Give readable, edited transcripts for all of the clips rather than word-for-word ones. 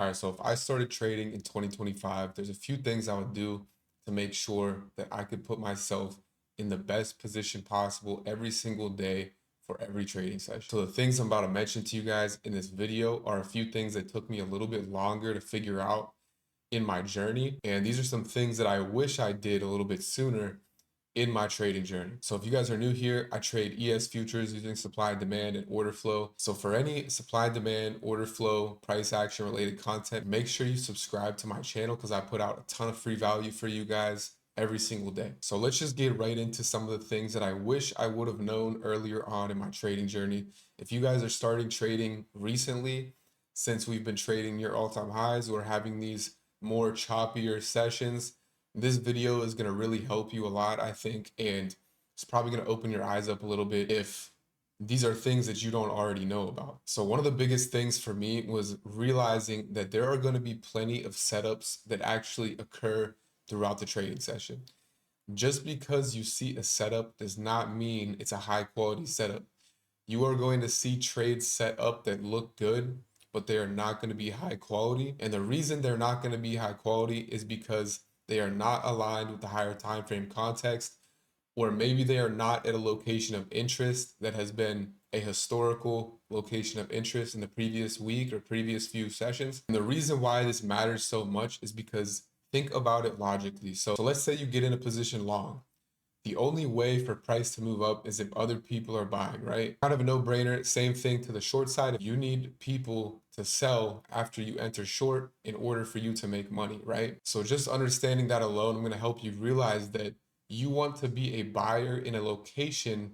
All right, so if I started trading in 2025, there's a few things I would do to make sure that I could put myself in the best position possible every single day for every trading session. So the things I'm about to mention to you guys in this video are a few things that took me a little bit longer to figure out in my journey. And these are some things that I wish I did a little bit sooner in my trading journey. So if you guys are new here, I trade ES futures using supply and demand and order flow. So for any supply and demand, order flow, price action related content, make sure you subscribe to my channel because I put out a ton of free value for you guys every single day. So let's just get right into some of the things that I wish I would have known earlier on in my trading journey. If you guys are starting trading recently, since we've been trading near all-time highs or having these more choppier sessions, this video is going to really help you a lot, I think, and it's probably going to open your eyes up a little bit if these are things that you don't already know about. So one of the biggest things for me was realizing that there are going to be plenty of setups that actually occur throughout the trading session. Just because you see a setup does not mean it's a high quality setup. You are going to see trades set up that look good, but they are not going to be high quality. And the reason they're not going to be high quality is because they are not aligned with the higher time frame context, or maybe they are not at a location of interest that has been a historical location of interest in the previous week or previous few sessions. And the reason why this matters so much is because think about it logically. So let's say you get in a position long. The only way for price to move up is if other people are buying, right? Kind of a no-brainer. Same thing to the short side. You need people to sell after you enter short in order for you to make money, right? So just understanding that alone, I'm going to help you realize that you want to be a buyer in a location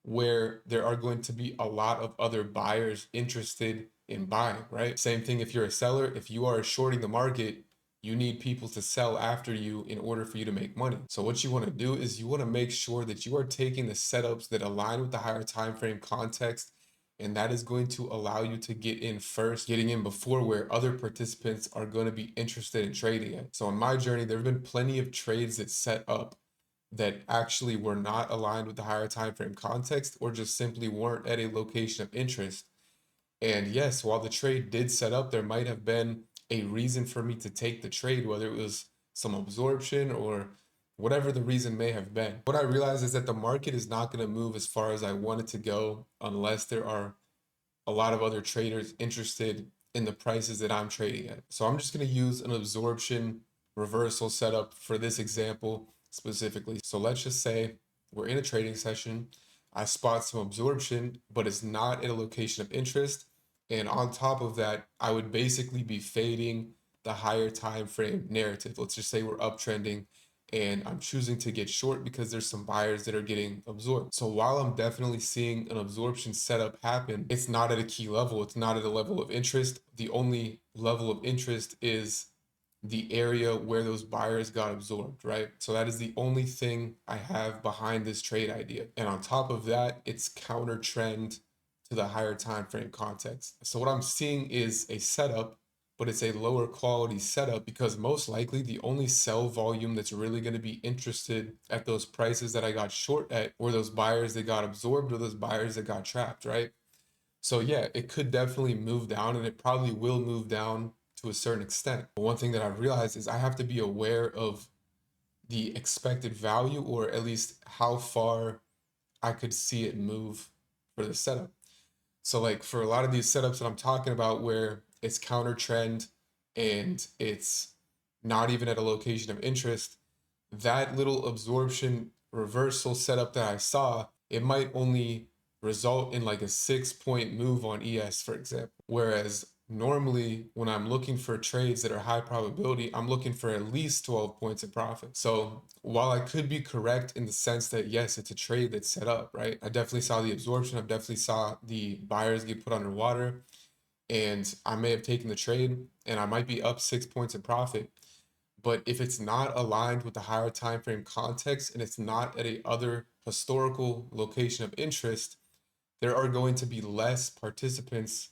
where there are going to be a lot of other buyers interested in buying, right? Same thing if you're a seller. If you are shorting the market, you need people to sell after you in order for you to make money. So what you want to do is you want to make sure that you are taking the setups that align with the higher time frame context, and that is going to allow you to get in first, getting in before where other participants are going to be interested in trading it. So on my journey, there have been plenty of trades that set up that actually were not aligned with the higher time frame context or just simply weren't at a location of interest. And yes, while the trade did set up, there might have been a reason for me to take the trade, whether it was some absorption or whatever the reason may have been. What I realized is that the market is not going to move as far as I want it to go unless there are a lot of other traders interested in the prices that I'm trading at. So I'm just going to use an absorption reversal setup for this example specifically. So let's just say we're in a trading session. I spot some absorption, but it's not at a location of interest. And on top of that, I would basically be fading the higher time frame narrative. Let's just say we're uptrending and I'm choosing to get short because there's some buyers that are getting absorbed. So while I'm definitely seeing an absorption setup happen, it's not at a key level. It's not at a level of interest. The only level of interest is the area where those buyers got absorbed, right? So that is the only thing I have behind this trade idea. And on top of that, it's counter trend to the higher time frame context. So what I'm seeing is a setup, but it's a lower quality setup because most likely the only sell volume that's really going to be interested at those prices that I got short at were those buyers that got absorbed or those buyers that got trapped, right? So yeah, it could definitely move down and it probably will move down to a certain extent. But one thing that I've realized is I have to be aware of the expected value or at least how far I could see it move for the setup. So like for a lot of these setups that I'm talking about where it's counter trend and it's not even at a location of interest, that little absorption reversal setup that I saw, it might only result in like a 6 point move on ES, for example. Whereas normally when I'm looking for trades that are high probability, I'm looking for at least 12 points of profit. So while I could be correct in the sense that yes, it's a trade that's set up, right? I definitely saw the absorption. I definitely saw the buyers get put underwater and I may have taken the trade and I might be up 6 points of profit. But if it's not aligned with the higher time frame context and it's not at a other historical location of interest, there are going to be less participants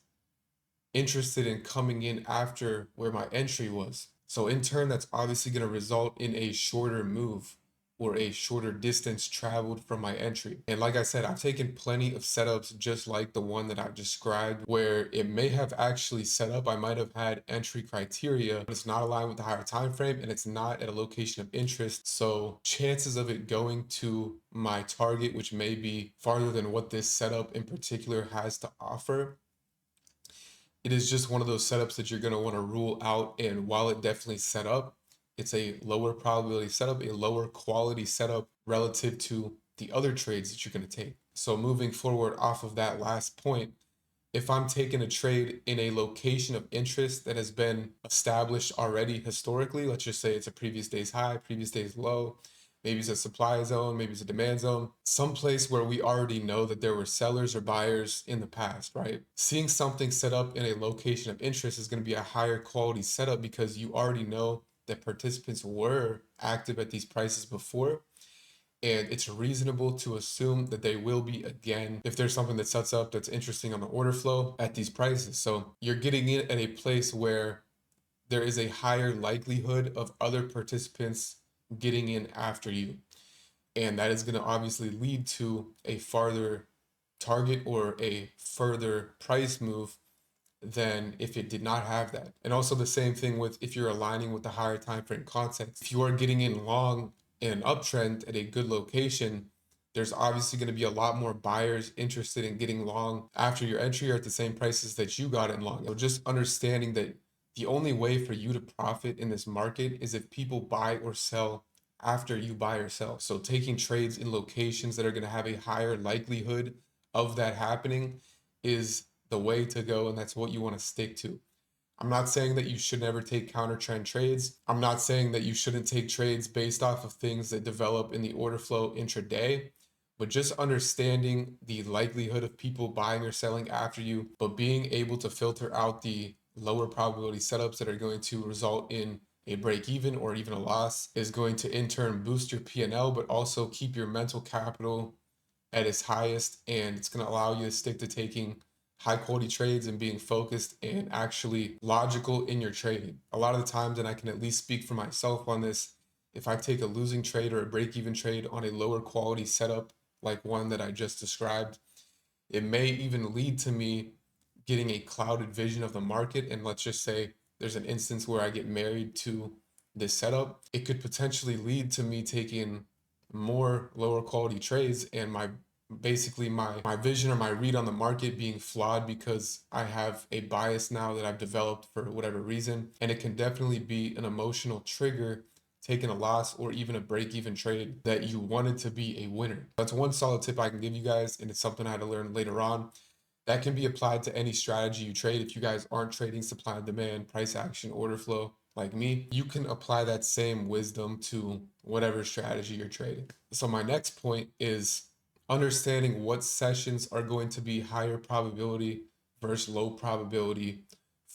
interested in coming in after where my entry was. So in turn, that's obviously going to result in a shorter move or a shorter distance traveled from my entry. And like I said, I've taken plenty of setups just like the one that I've described, where it may have actually set up, I might have had entry criteria, but it's not aligned with the higher time frame and it's not at a location of interest. So chances of it going to my target, which may be farther than what this setup in particular has to offer, it is just one of those setups that you're going to want to rule out. And while it definitely set up, it's a lower probability setup, a lower quality setup relative to the other trades that you're going to take. So moving forward off of that last point, if I'm taking a trade in a location of interest that has been established already historically, let's just say it's a previous day's high, previous day's low, maybe it's a supply zone, maybe it's a demand zone, someplace where we already know that there were sellers or buyers in the past, right? Seeing something set up in a location of interest is going to be a higher quality setup because you already know that participants were active at these prices before. And it's reasonable to assume that they will be again if there's something that sets up that's interesting on the order flow at these prices. So you're getting in at a place where there is a higher likelihood of other participants getting in after you. And that is going to obviously lead to a farther target or a further price move than if it did not have that. And also the same thing with if you're aligning with the higher time frame context. If you are getting in long in an uptrend at a good location, there's obviously going to be a lot more buyers interested in getting long after your entry or at the same prices that you got in long. So just understanding that the only way for you to profit in this market is if people buy or sell after you buy or sell. So taking trades in locations that are going to have a higher likelihood of that happening is the way to go, and that's what you want to stick to. I'm not saying that you should never take counter trend trades. I'm not saying that you shouldn't take trades based off of things that develop in the order flow intraday, but just understanding the likelihood of people buying or selling after you, but being able to filter out the lower probability setups that are going to result in a break even or even a loss is going to in turn boost your P&L, but also keep your mental capital at its highest. And it's going to allow you to stick to taking high quality trades and being focused and actually logical in your trading. A lot of the times, and I can at least speak for myself on this, if I take a losing trade or a break even trade on a lower quality setup, like one that I just described, it may even lead to me getting a clouded vision of the market. And let's just say there's an instance where I get married to this setup. It could potentially lead to me taking more lower quality trades and my vision or my read on the market being flawed because I have a bias now that I've developed for whatever reason. And it can definitely be an emotional trigger, taking a loss or even a break-even trade that you wanted to be a winner. That's one solid tip I can give you guys, and it's something I had to learn later on. That can be applied to any strategy you trade. If you guys aren't trading supply and demand, price action, order flow like me, you can apply that same wisdom to whatever strategy you're trading. So my next point is understanding what sessions are going to be higher probability versus low probability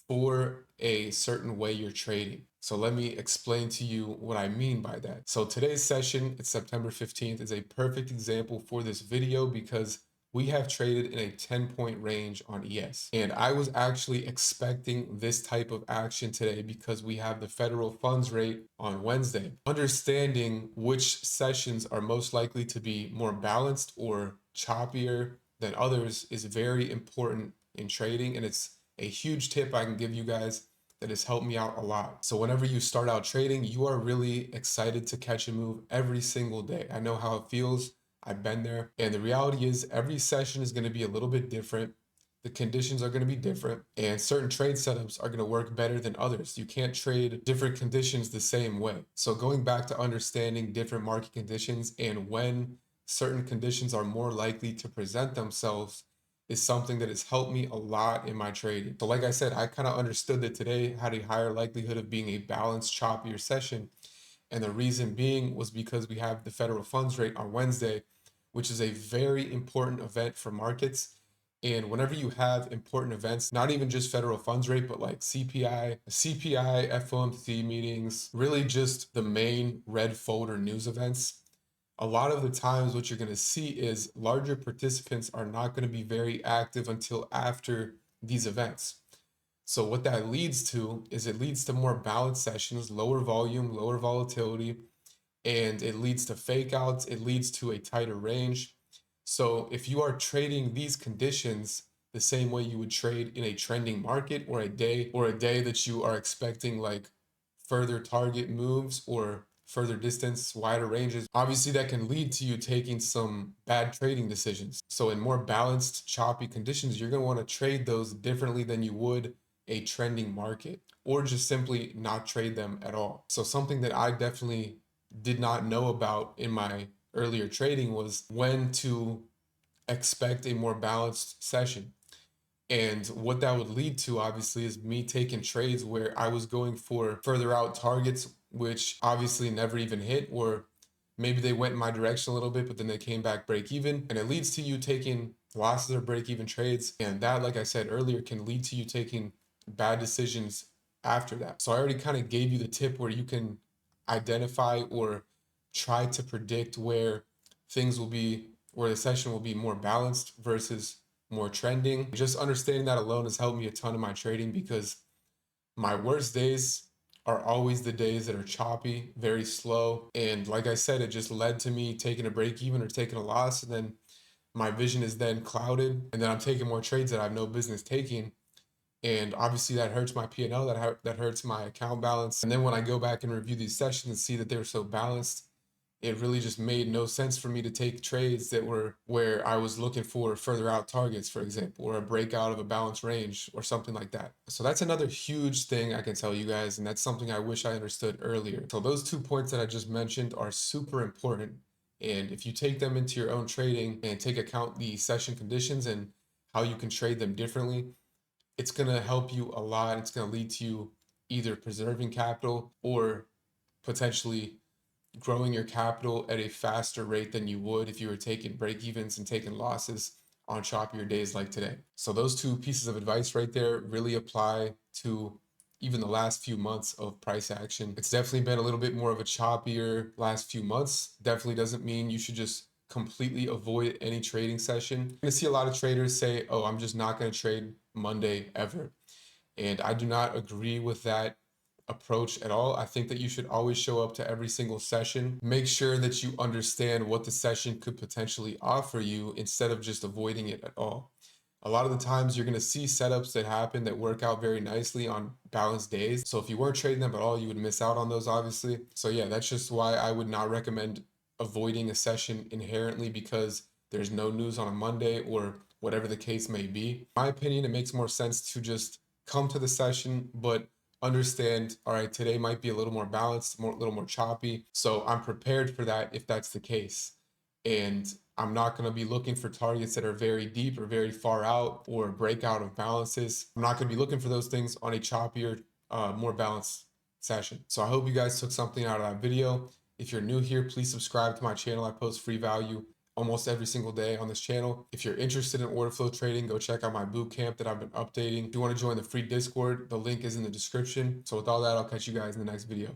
for a certain way you're trading. So let me explain to you what I mean by that. So today's session, it's September 15th, is a perfect example for this video because we have traded in a 10-point range on ES. And I was actually expecting this type of action today because we have the federal funds rate on Wednesday. Understanding which sessions are most likely to be more balanced or choppier than others is very important in trading. And it's a huge tip I can give you guys that has helped me out a lot. So whenever you start out trading, you are really excited to catch a move every single day. I know how it feels. I've been there. And the reality is every session is going to be a little bit different. The conditions are going to be different and certain trade setups are going to work better than others. You can't trade different conditions the same way. So going back to understanding different market conditions and when certain conditions are more likely to present themselves is something that has helped me a lot in my trading. So like I said, I kind of understood that today had a higher likelihood of being a balanced, choppier session. And the reason being was because we have the federal funds rate on Wednesday, which is a very important event for markets. And whenever you have important events, not even just federal funds rate, but like CPI, FOMC meetings, really just the main red folder news events, a lot of the times what you're going to see is larger participants are not going to be very active until after these events. So what that leads to is it leads to more balanced sessions, lower volume, lower volatility, and it leads to fake outs, it leads to a tighter range. So if you are trading these conditions the same way you would trade in a trending market, or a day that you are expecting like further target moves or further distance, wider ranges, obviously that can lead to you taking some bad trading decisions. So in more balanced, choppy conditions, you're going to want to trade those differently than you would a trending market, or just simply not trade them at all. So something that I definitely did not know about in my earlier trading was when to expect a more balanced session. And what that would lead to, obviously, is me taking trades where I was going for further out targets, which obviously never even hit, or maybe they went in my direction a little bit, but then they came back break even. And it leads to you taking losses or break even trades. And that, like I said earlier, can lead to you taking bad decisions after that. So I already kind of gave you the tip where you can identify or try to predict where things will be, where the session will be more balanced versus more trending. Just understanding that alone has helped me a ton in my trading, because my worst days are always the days that are choppy, very slow. And like I said, it just led to me taking a break even or taking a loss. And then my vision is then clouded. And then I'm taking more trades that I have no business taking. And obviously that hurts my P&L, that hurts my account balance. And then when I go back and review these sessions and see that they were so balanced, it really just made no sense for me to take trades that were where I was looking for further out targets, for example, or a breakout of a balanced range or something like that. So that's another huge thing I can tell you guys, and that's something I wish I understood earlier. So those 2 points that I just mentioned are super important. And if you take them into your own trading and take account the session conditions and how you can trade them differently, it's going to help you a lot. It's going to lead to you either preserving capital or potentially growing your capital at a faster rate than you would if you were taking break evens and taking losses on choppier days like today. So those 2 pieces of advice right there really apply to even the last few months of price action. It's definitely been a little bit more of a choppier last few months. Definitely doesn't mean you should just completely avoid any trading session. You're gonna see a lot of traders say, oh, I'm just not gonna trade Monday ever. And I do not agree with that approach at all. I think that you should always show up to every single session. Make sure that you understand what the session could potentially offer you instead of just avoiding it at all. A lot of the times you're going to see setups that happen that work out very nicely on balanced days. So if you weren't trading them at all, you would miss out on those, obviously. So yeah, that's just why I would not recommend avoiding a session inherently because there's no news on a Monday or whatever the case may be. In my opinion, it makes more sense to just come to the session, but understand, all right, today might be a little more balanced, a little more choppy. So I'm prepared for that if that's the case. And I'm not going to be looking for targets that are very deep or very far out or breakout of balances. I'm not going to be looking for those things on a choppier, more balanced session. So I hope you guys took something out of that video. If you're new here, please subscribe to my channel. I post free value almost every single day on this channel. If you're interested in order flow trading, go check out my boot camp that I've been updating. If you want to join the free Discord, the link is in the description. So with all that, I'll catch you guys in the next video.